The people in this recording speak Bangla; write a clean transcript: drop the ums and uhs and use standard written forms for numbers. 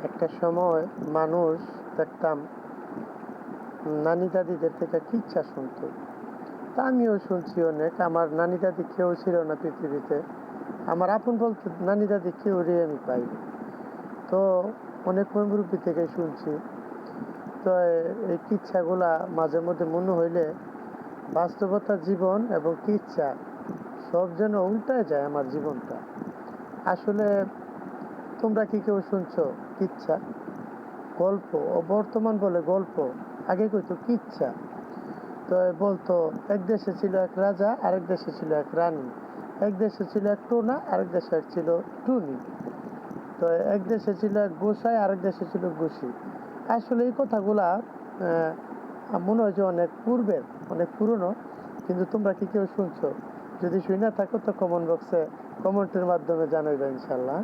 একটা সময় মানুষ দেখতাম নানি দাদিদের থেকে কিচ্ছা শুনতো। তা আমিও শুনছি অনেক। আমার নানি দাদি কেউ ছিল না পৃথিবীতে, আমার আপন বলতে নানি দাদি কেউ আমি পাই। তো অনেক মুরব্বী থেকে শুনছি। তো এই কিচ্ছাগুলা মাঝে মধ্যে মনে হইলে বাস্তবতা জীবন এবং কিচ্ছা সব যেন উল্টায় যায় আমার জীবনটা। আসলে তোমরা কি কেউ শুনছো কিচ্ছা? গল্প ও বর্তমান বলে গল্প, আগে কইতো কিচ্ছা। তো বলতো এক দেশে ছিল এক রাজা, আরেক দেশে ছিল এক রানী, এক দেশে ছিল এক টোনা, আরেক দেশে ছিল টুনি। তো এক দেশে ছিল এক গোসাই, আরেক দেশে ছিল গুসি। আসলে এই কথাগুলা মনে হয় যে অনেক পূর্বের, অনেক পুরনো। কিন্তু তোমরা কি কেউ শুনছো? যদি শুনে থাকো তো কমেন্ট বক্সে কমেন্টের মাধ্যমে জানাইবে ইনশাল্লাহ।